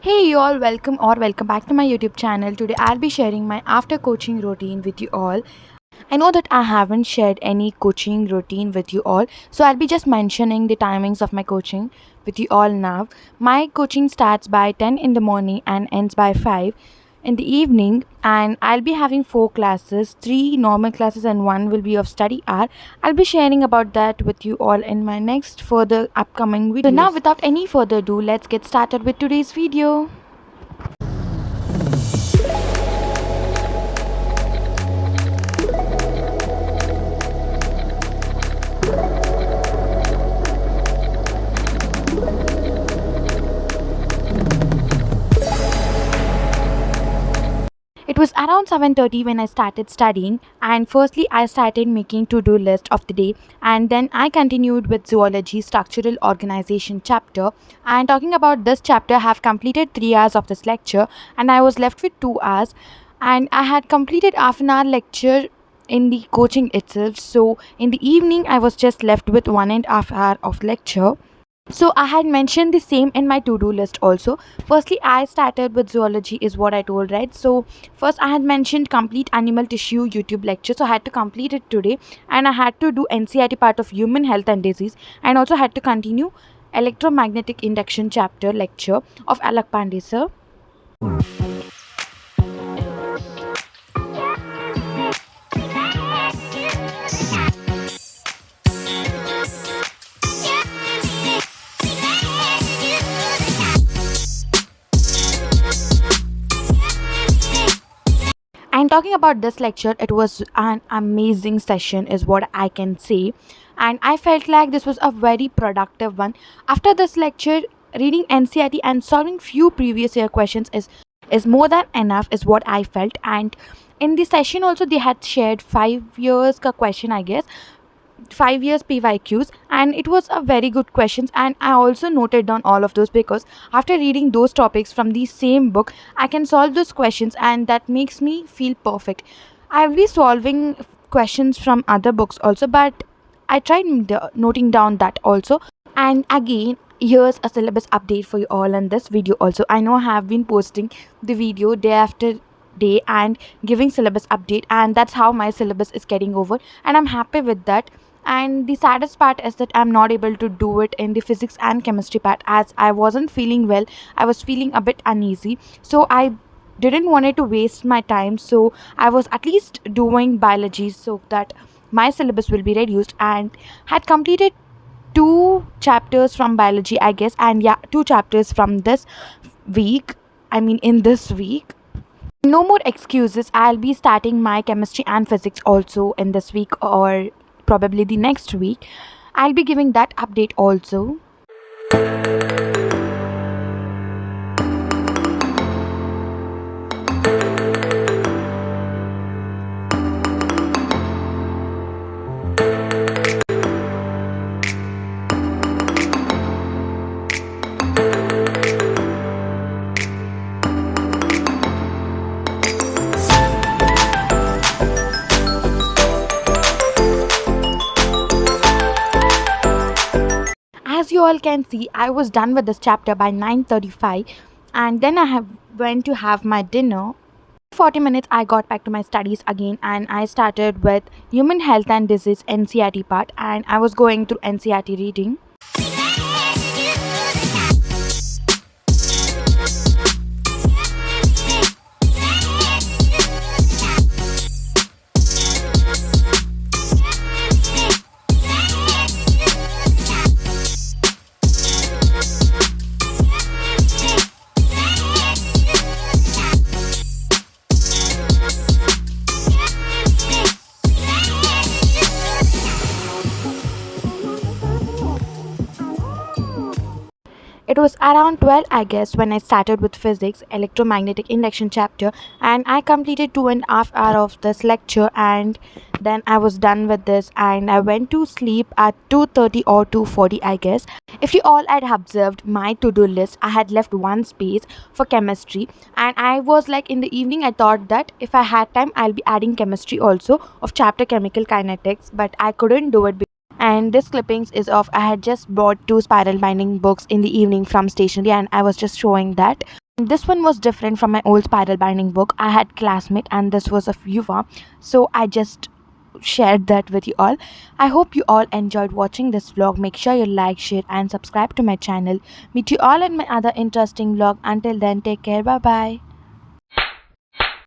Hey you all, welcome back to my YouTube channel. Today I'll be sharing my after coaching routine with you all. I know that I haven't shared any coaching routine with you all, so I'll be just mentioning the timings of my coaching with you all now. My coaching starts by 10 in the morning and ends by 5 in the evening, and I'll be having 4 classes, 3 normal classes and one will be of study hour. I'll be sharing about that with you all in my next further upcoming videos. So now without any further ado, let's get started with today's video. It was around 7:30 when I started studying, and firstly I started making to-do list of the day, and then I continued with zoology structural organization chapter. And talking about this chapter, I have completed 3 hours of this lecture and I was left with 2 hours, and I had completed half an hour lecture in the coaching itself. So in the evening I was just left with 1.5 hour of lecture. So I had mentioned the same in my to-do list also. Firstly, I started with zoology is what I told, right? So first I had mentioned complete animal tissue YouTube lecture. So I had to complete it today, and I had to do NCRT part of human health and disease, and also had to continue electromagnetic induction chapter lecture of Alak Pandey sir. And talking about this lecture, it was an amazing session, is what I can say. And I felt like this was a very productive one. After this lecture, reading NCRT and solving few previous year questions is more than enough, is what I felt. And in the session also, they had shared 5 years ka question, I guess, 5 years PYQs, and it was a very good questions, and I also noted down all of those because after reading those topics from the same book, I can solve those questions, and that makes me feel perfect. I'll be solving questions from other books also, but I tried noting down that also. And again, here's a syllabus update for you all in this video also. I know I have been posting the video day after day and giving syllabus update, and that's how my syllabus is getting over, and I'm happy with that. And the saddest part is that I'm not able to do it in the physics and chemistry part, as I wasn't feeling well. I was feeling a bit uneasy, so I didn't wanted to waste my time, so I was at least doing biology so that my syllabus will be reduced, and had completed 2 chapters from biology, I guess, and yeah, 2 chapters from this week, I mean in this week. No more excuses. I'll be starting my chemistry and physics also in this week, or probably the next week. I'll be giving that update also. As you all can see, I was done with this chapter by 9:35, and then I have went to have my dinner. 40 minutes I got back to my studies again, and I started with human health and disease NCRT part, and I was going through NCRT reading. It was around 12, I guess, when I started with physics, electromagnetic induction chapter, and I completed 2.5 hours of this lecture, and then I was done with this, and I went to sleep at 2:30 or 2:40, I guess. If you all had observed my to-do list, I had left one space for chemistry, and I was like, in the evening I thought that if I had time I'll be adding chemistry also of chapter chemical kinetics, but I couldn't do it. And this clippings is of, I had just bought 2 spiral binding books in the evening from stationery, and I was just showing that. This one was different from my old spiral binding book. I had classmate and this was of Yuva, so I just shared that with you all. I hope you all enjoyed watching this vlog. Make sure you like, share and subscribe to my channel. Meet you all in my other interesting vlog. Until then, take care. Bye bye.